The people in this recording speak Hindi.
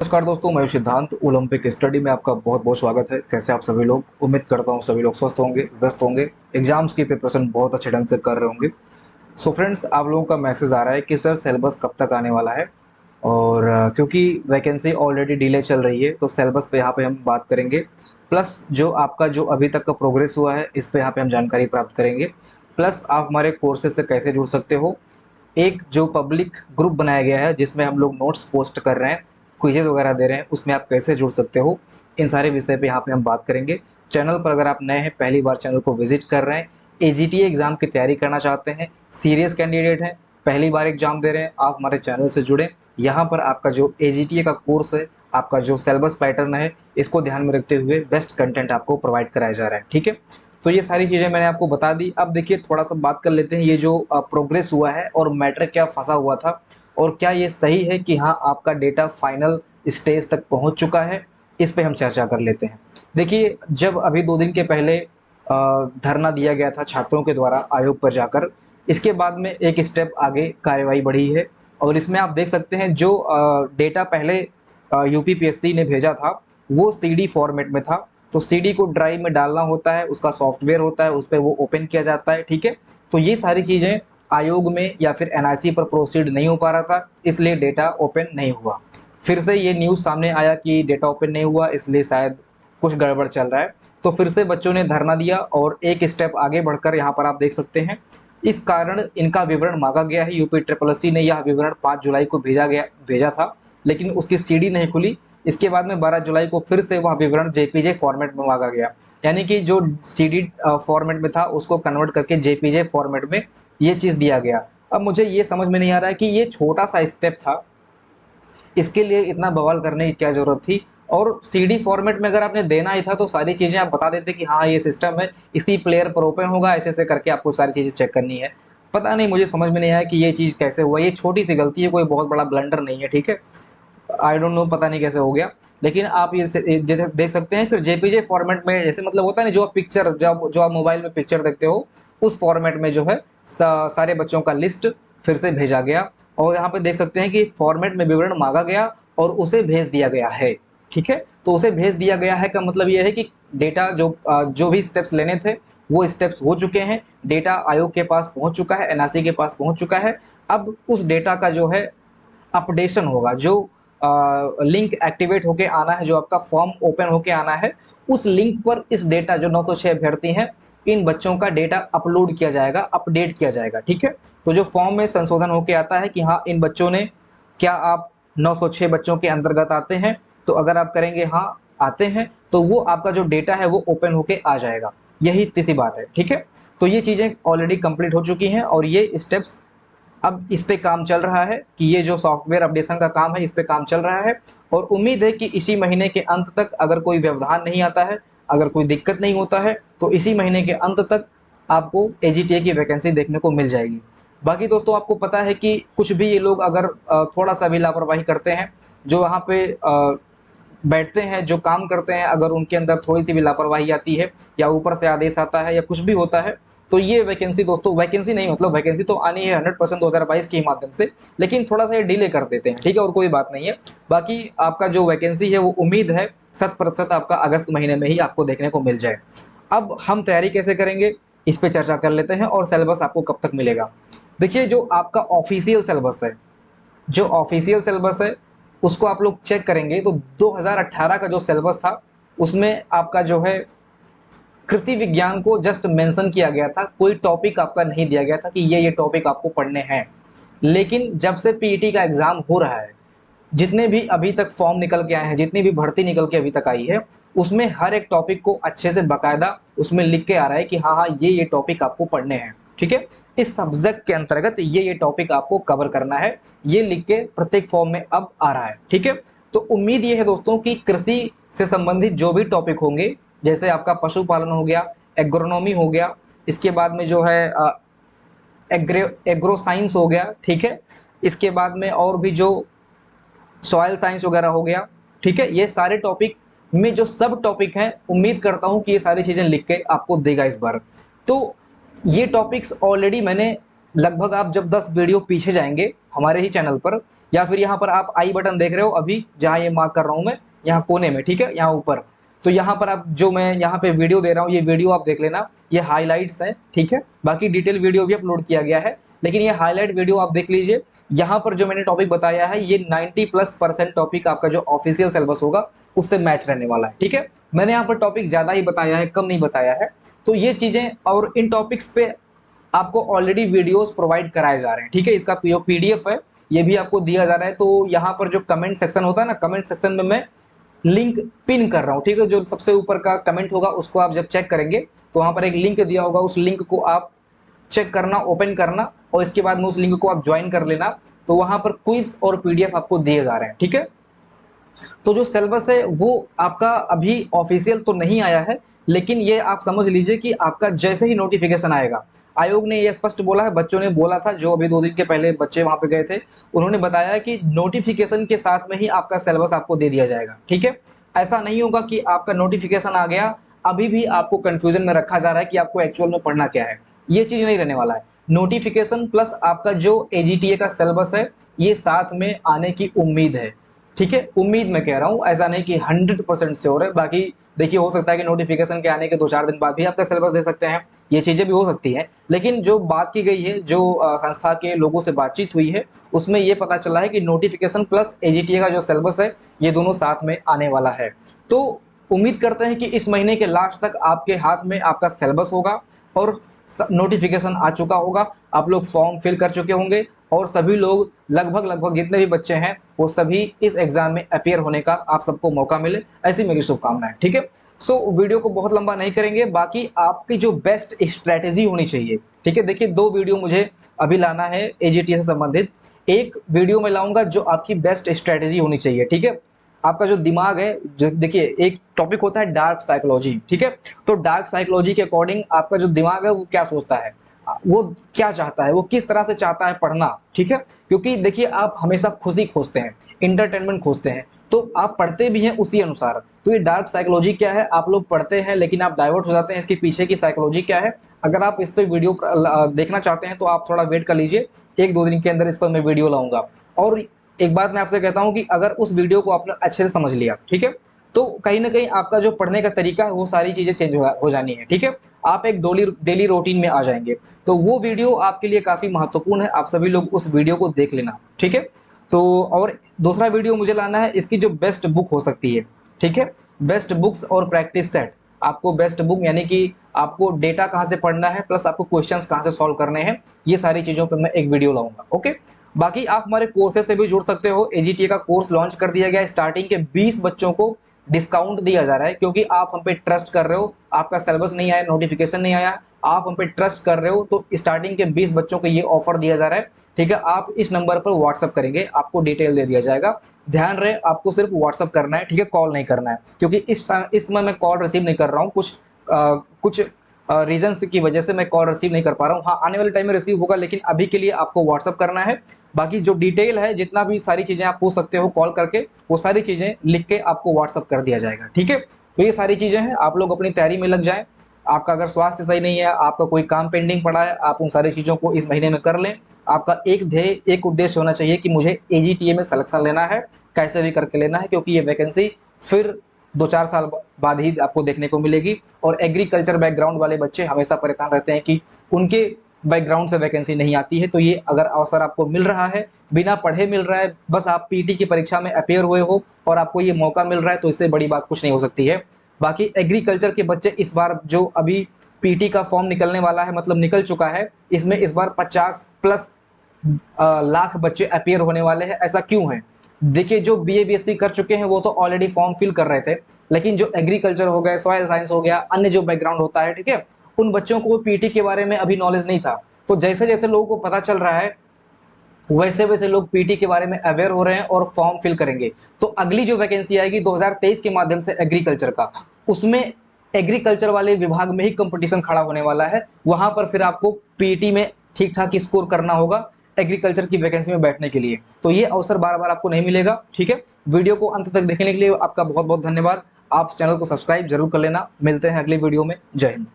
नमस्कार दोस्तों, मैं सिद्धांत। ओलंपिक स्टडी में आपका बहुत बहुत स्वागत है। कैसे आप सभी लोग? उम्मीद करता हूँ सभी लोग स्वस्थ होंगे, व्यस्त होंगे, एग्जाम्स की प्रिपरेशन बहुत अच्छे ढंग से कर रहे होंगे। सो फ्रेंड्स, आप लोगों का मैसेज आ रहा है कि सर सिलेबस कब तक आने वाला है। और क्योंकि वैकेंसी ऑलरेडी डिले चल रही है तो सिलेबस पे यहाँ पे हम बात करेंगे। प्लस जो आपका जो अभी तक का प्रोग्रेस हुआ है इस पे यहाँ पे हम जानकारी प्राप्त करेंगे। प्लस आप हमारे कोर्सेज से कैसे जुड़ सकते हो। एक जो पब्लिक ग्रुप बनाया गया है जिसमें हम लोग नोट्स पोस्ट कर रहे हैं, क्विजेज वगैरह दे रहे हैं, उसमें आप कैसे जुड़ सकते हो, इन सारे विषय पे यहाँ पे हम बात करेंगे। चैनल पर अगर आप नए हैं, पहली बार चैनल को विजिट कर रहे हैं, एजीटीए एग्जाम की तैयारी करना चाहते हैं, सीरियस कैंडिडेट हैं, पहली बार एग्जाम दे रहे हैं, आप हमारे चैनल से जुड़ें। यहाँ पर आपका जो एजीटीए का कोर्स है, आपका जो सिलेबस पैटर्न है, इसको ध्यान में रखते हुए बेस्ट कंटेंट आपको प्रोवाइड कराया जा रहा है। ठीक है, तो ये सारी चीज़ें मैंने आपको बता दी। अब देखिए, थोड़ा सा बात कर लेते हैं ये जो प्रोग्रेस हुआ है और मैटर क्या फंसा हुआ था, और क्या ये सही है कि हाँ आपका डेटा फाइनल स्टेज तक पहुंच चुका है। इस पे हम चर्चा कर लेते हैं। देखिए, जब अभी 2 दिन के पहले धरना दिया गया था छात्रों के द्वारा आयोग पर जाकर, इसके बाद में एक स्टेप आगे कार्यवाही बढ़ी है। और इसमें आप देख सकते हैं जो डेटा पहले यूपीपीएससी ने भेजा था वो सीडी फॉर्मेट में था। तो सीडी को ड्राइव में डालना होता है, उसका सॉफ्टवेयर होता है, उस पर वो ओपन किया जाता है। ठीक है, तो ये सारी चीज़ें आयोग में या फिर एनआईसी पर प्रोसीड नहीं हो पा रहा था, इसलिए डेटा ओपन नहीं हुआ। फिर से ये न्यूज़ सामने आया कि डेटा ओपन नहीं हुआ, इसलिए शायद कुछ गड़बड़ चल रहा है। तो फिर से बच्चों ने धरना दिया और एक स्टेप आगे बढ़कर यहाँ पर आप देख सकते हैं, इस कारण इनका विवरण मांगा गया है। यूपी ट्रिपल एससी ने यह विवरण 5 जुलाई को भेजा था, लेकिन उसकी सीडी नहीं खुली। इसके बाद में 12 जुलाई को फिर से वह विवरण जेपीजे फॉर्मेट में मांगा गया, यानी कि जो सीडी फॉर्मेट में था उसको कन्वर्ट करके जेपीजे फॉर्मेट में ये चीज़ दिया गया। अब मुझे ये समझ में नहीं आ रहा है कि ये छोटा सा स्टेप था, इसके लिए इतना बवाल करने की क्या ज़रूरत थी। और सीडी फॉर्मेट में अगर आपने देना ही था तो सारी चीज़ें आप बता देते कि हाँ ये सिस्टम है, इसी प्लेयर पर ओपन होगा, ऐसे ऐसे करके आपको सारी चीज़ें चेक करनी है। पता नहीं, मुझे समझ में नहीं आया कि ये चीज़ कैसे हुआ। ये छोटी सी गलती है, कोई बहुत बड़ा ब्लंडर नहीं है। ठीक है, आई डोंट नो, पता नहीं कैसे हो गया। लेकिन आप ये देख सकते हैं फिर जेपीजे फॉर्मेट में, जैसे मतलब होता है ना, जो आप पिक्चर जो आप मोबाइल में पिक्चर देखते हो उस फॉर्मेट में जो है सारे बच्चों का लिस्ट फिर से भेजा गया। और यहाँ पे देख सकते हैं कि फॉर्मेट में विवरण मांगा गया और उसे भेज दिया गया है। ठीक है, तो उसे भेज दिया गया है का मतलब ये है कि डेटा जो भी स्टेप्स लेने थे वो स्टेप्स हो चुके हैं, डेटा आयोग के पास पहुंच चुका है, एनआरसी के पास पहुंच चुका है। अब उस डेटा का जो है अपडेशन होगा, जो लिंक एक्टिवेट होके आना है, जो आपका फॉर्म ओपन होके आना है, उस लिंक पर इस डेटा जो 906 अभ्यर्थी हैं इन बच्चों का डेटा अपलोड किया जाएगा, अपडेट किया जाएगा। ठीक है, तो जो फॉर्म में संशोधन होके आता है कि हाँ इन बच्चों ने, क्या आप 906 बच्चों के अंतर्गत आते हैं, तो अगर आप करेंगे हाँ आते हैं तो वो आपका जो डेटा है वो ओपन होके आ जाएगा। यही इतनी सी बात है। ठीक है, तो ये चीज़ें ऑलरेडी कंप्लीट हो चुकी हैं और ये स्टेप्स अब इस पे काम चल रहा है कि ये जो सॉफ्टवेयर अपडेशन का काम है इस पे काम चल रहा है। और उम्मीद है कि इसी महीने के अंत तक, अगर कोई व्यवधान नहीं आता है, अगर कोई दिक्कत नहीं होता है, तो इसी महीने के अंत तक आपको एजीटीए की वैकेंसी देखने को मिल जाएगी। बाकी दोस्तों, आपको पता है कि कुछ भी ये लोग अगर थोड़ा सा भी लापरवाही करते हैं, जो वहाँ पे बैठते हैं, जो काम करते हैं, अगर उनके अंदर थोड़ी सी भी लापरवाही आती है या ऊपर से आदेश आता है या कुछ भी होता है, तो ये वैकेंसी दोस्तों, वैकेंसी नहीं मतलब वैकेंसी तो आनी है 100% 2022 के माध्यम से, लेकिन थोड़ा सा ये डिले कर देते हैं। ठीक है, और कोई बात नहीं है। बाकी आपका जो वैकेंसी है वो उम्मीद है 100% आपका अगस्त महीने में ही आपको देखने को मिल जाए। अब हम तैयारी कैसे करेंगे इस पे चर्चा कर लेते हैं, और सिलेबस आपको कब तक मिलेगा। देखिए, जो आपका ऑफिशियल सिलेबस है, जो ऑफिशियल सिलेबस है उसको आप लोग चेक करेंगे तो 2018 का जो सिलेबस था उसमें आपका जो है कृषि विज्ञान को जस्ट मेंशन किया गया था, कोई टॉपिक आपका नहीं दिया गया था कि ये टॉपिक आपको पढ़ने हैं। लेकिन जब से पीईटी का एग्जाम हो रहा है, जितने भी अभी तक फॉर्म निकल के आए हैं, जितनी भी भर्ती निकल के अभी तक आई है, उसमें हर एक टॉपिक को अच्छे से बाकायदा उसमें लिख के आ रहा है कि हाँ हाँ ये टॉपिक आपको पढ़ने हैं। ठीक है, इस सब्जेक्ट के अंतर्गत ये टॉपिक आपको कवर करना है, ये लिख के प्रत्येक फॉर्म में अब आ रहा है। ठीक है, तो उम्मीद ये है दोस्तों कि कृषि से संबंधित जो भी टॉपिक होंगे, जैसे आपका पशुपालन हो गया, एग्रोनॉमी हो गया, इसके बाद में जो है एग्रो साइंस हो गया। ठीक है, इसके बाद में और भी जो सॉइल साइंस वगैरह हो गया। ठीक है, ये सारे टॉपिक में जो सब टॉपिक हैं, उम्मीद करता हूं कि ये सारी चीजें लिख के आपको देगा इस बार। तो ये टॉपिक्स ऑलरेडी मैंने लगभग, आप जब 10 वीडियो पीछे जाएंगे हमारे ही चैनल पर, या फिर यहाँ पर आप आई बटन देख रहे हो अभी, जहाँ ये मार्क कर रहा हूँ मैं, यहाँ कोने में, ठीक है, यहाँ ऊपर। तो यहाँ पर आप जो मैं यहाँ पे वीडियो दे रहा हूँ, ये वीडियो आप देख लेना, ये हाइलाइट्स है, ठीक है। बाकी डिटेल वीडियो भी अपलोड किया गया है, लेकिन ये हाईलाइट वीडियो आप देख लीजिए। यहाँ पर जो मैंने टॉपिक बताया है, ये 90+% टॉपिक आपका जो ऑफिशियल सिलेबस होगा उससे मैच रहने वाला है, ठीक है। मैंने यहाँ पर टॉपिक ज्यादा ही बताया है, कम नहीं बताया है। तो ये चीजें, और इन टॉपिक्स पे आपको ऑलरेडी वीडियोस प्रोवाइड कराए जा रहे हैं, ठीक है। इसका पीडीएफ है, ये भी आपको दिया जा रहा है। तो यहाँ पर जो कमेंट सेक्शन होता है ना, कमेंट सेक्शन में मैं लिंक पिन कर रहा हूँ, ठीक है। जो सबसे ऊपर का कमेंट होगा उसको आप जब चेक करेंगे तो वहां पर एक लिंक दिया होगा, उस लिंक को आप चेक करना, ओपन करना, और इसके बाद में उस लिंक को आप ज्वाइन कर लेना। तो वहां पर क्विज और पीडीएफ आपको दिए जा रहे हैं, ठीक है। तो जो सिलेबस है वो आपका अभी ऑफिशियल तो नहीं आया है, लेकिन ये आप समझ लीजिए कि आपका जैसे ही नोटिफिकेशन आएगा, आयोग ने ये स्पष्ट बोला है, बच्चों ने बोला था, जो अभी 2 दिन के पहले बच्चे वहां पे गए थे, उन्होंने बताया कि नोटिफिकेशन के साथ में ही आपका सिलेबस आपको दे दिया जाएगा, ठीक है। ऐसा नहीं होगा कि आपका नोटिफिकेशन आ गया, अभी भी आपको कंफ्यूजन में रखा जा रहा है कि आपको एक्चुअल में पढ़ना क्या है। ये चीज नहीं रहने वाला है। नोटिफिकेशन प्लस आपका जो एजीटीए का सिलेबस है, ये साथ में आने की उम्मीद है, ठीक है। उम्मीद मैं कह रहा हूं, ऐसा नहीं कि 100% श्योर है। बाकी देखिए, हो सकता है कि नोटिफिकेशन के आने के 2-4 दिन बाद भी आपका सिलेबस दे सकते हैं, ये चीजें भी हो सकती हैं। लेकिन जो बात की गई है, जो संस्था के लोगों से बातचीत हुई है, उसमें ये पता चला है कि नोटिफिकेशन प्लस एजीटीए का जो सिलेबस है, ये दोनों साथ में आने वाला है। तो उम्मीद करते हैं कि इस महीने के लास्ट तक आपके हाथ में आपका सिलेबस होगा और नोटिफिकेशन आ चुका होगा, आप लोग फॉर्म फिल कर चुके होंगे, और सभी लोग लगभग जितने भी बच्चे हैं वो सभी इस एग्जाम में अपियर होने का आप सबको मौका मिले, ऐसी मेरी शुभकामनाएं, ठीक है। सो वीडियो को बहुत लंबा नहीं करेंगे, बाकी आपकी जो बेस्ट स्ट्रेटेजी होनी चाहिए, ठीक है। देखिए, 2 वीडियो मुझे अभी लाना है एजीटीए से संबंधित। एक वीडियो में लाऊंगा जो आपकी बेस्ट स्ट्रेटेजी होनी चाहिए, ठीक है। आपका जो दिमाग है, जो देखिए, एक टॉपिक होता है डार्क साइकोलॉजी, ठीक है। तो डार्क साइकोलॉजी के अकॉर्डिंग आपका जो दिमाग है वो क्या सोचता है, वो क्या चाहता है, वो किस तरह से चाहता है पढ़ना, ठीक है। क्योंकि देखिए, आप हमेशा खुशी खोजते हैं, इंटरटेनमेंट खोजते हैं, तो आप पढ़ते भी हैं उसी अनुसार। तो ये डार्क साइकोलॉजी क्या है, आप लोग पढ़ते हैं लेकिन आप डाइवर्ट हो जाते हैं, इसके पीछे की साइकोलॉजी क्या है। अगर आप इस पर वीडियो देखना चाहते हैं तो आप थोड़ा वेट कर लीजिए, 1-2 दिन के अंदर इस पर मैं वीडियो लाऊंगा। और एक बात मैं आपसे कहता हूं कि अगर उस वीडियो को आपने अच्छे से समझ लिया, ठीक है, तो कहीं ना कहीं आपका जो पढ़ने का तरीका है वो सारी चीजें चेंज हो जानी है, ठीक है। आप एक डेली रूटीन में आ जाएंगे। तो वो वीडियो आपके लिए काफी महत्वपूर्ण है, आप सभी लोग उस वीडियो को देख लेना, ठीक है। तो और दूसरा वीडियो मुझे लाना है, इसकी जो बेस्ट बुक हो सकती है, ठीक है। बेस्ट बुक्स और प्रैक्टिस सेट, आपको बेस्ट बुक यानी कि आपको डेटा कहाँ से पढ़ना है, प्लस आपको क्वेश्चंस कहाँ से सॉल्व करने हैं, ये सारी चीजों पर मैं एक वीडियो लाऊंगा, ओके। बाकी आप हमारे कोर्सेज से भी जुड़ सकते हो। एजीटीए का कोर्स लॉन्च कर दिया गया है, स्टार्टिंग के 20 बच्चों को डिस्काउंट दिया जा रहा है, क्योंकि आप हम पे ट्रस्ट कर रहे हो, आपका सिलेबस नहीं आया, नोटिफिकेशन नहीं आया, आप हम पे ट्रस्ट कर रहे हो, तो स्टार्टिंग के 20 बच्चों को ये ऑफर दिया जा रहा है, ठीक है। आप इस नंबर पर व्हाट्सअप करेंगे, आपको डिटेल दे दिया जाएगा। ध्यान रहे, आपको सिर्फ व्हाट्सअप करना है, ठीक है, कॉल नहीं करना है, क्योंकि इस समय मैं कॉल रिसीव नहीं कर रहा हूँ, कुछ रीजन की वजह से मैं कॉल रिसीव नहीं कर पा रहा हूँ। हाँ, आने वाले टाइम में रिसीव होगा, लेकिन अभी के लिए आपको व्हाट्सअप करना है। बाकी जो डिटेल है, जितना भी सारी चीजें आप पूछ सकते हो कॉल करके, वो सारी चीजें लिख के आपको व्हाट्सअप कर दिया जाएगा, ठीक है। तो ये सारी चीजें हैं, आप लोग अपनी तैयारी में लग जाएं। आपका अगर स्वास्थ्य सही नहीं है, आपका कोई काम पेंडिंग पड़ा है, आप उन सारी चीजों को इस महीने में कर लें। आपका एक ध्येय, एक उद्देश्य होना चाहिए कि मुझे एजीटीए में सिलेक्शन लेना है, कैसे भी करके लेना है, क्योंकि ये वैकेंसी फिर 2-4 साल बाद ही आपको देखने को मिलेगी। और एग्रीकल्चर बैकग्राउंड वाले बच्चे हमेशा परेशान रहते हैं कि उनके बैकग्राउंड से वैकेंसी नहीं आती है। तो ये अगर अवसर आपको मिल रहा है, बिना पढ़े मिल रहा है, बस आप पीटी की परीक्षा में अपेयर हुए हो और आपको ये मौका मिल रहा है, तो इससे बड़ी बात कुछ नहीं हो सकती है। बाकी एग्रीकल्चर के बच्चे इस बार जो अभी पीटी का फॉर्म निकलने वाला है, मतलब निकल चुका है, इसमें इस बार 50+ लाख बच्चे अपेयर होने वाले हैं। ऐसा क्यों है? देखिए, जो बीए बीएससी कर चुके हैं वो तो ऑलरेडी फॉर्म फिल कर रहे थे, लेकिन जो एग्रीकल्चर हो गया, सॉइल साइंस हो गया, अन्य जो बैकग्राउंड होता है, ठीक है, उन बच्चों को पीटी के बारे में अभी नॉलेज नहीं था। तो जैसे जैसे लोगों को पता चल रहा है, वैसे वैसे लोग पीटी के बारे में अवेयर हो रहे हैं और फॉर्म फिल करेंगे। तो अगली जो वैकेंसी आएगी 2023 के माध्यम से एग्रीकल्चर का, उसमें एग्रीकल्चर वाले विभाग में ही कंपटीशन खड़ा होने वाला है। वहां पर फिर आपको पीटी में ठीक ठाक स्कोर करना होगा एग्रीकल्चर की वैकेंसी में बैठने के लिए। तो ये अवसर बार बार आपको नहीं मिलेगा, ठीक है। वीडियो को अंत तक देखने के लिए आपका बहुत बहुत धन्यवाद। आप चैनल को सब्सक्राइब जरूर कर लेना। मिलते हैं अगले वीडियो में। जय हिंद।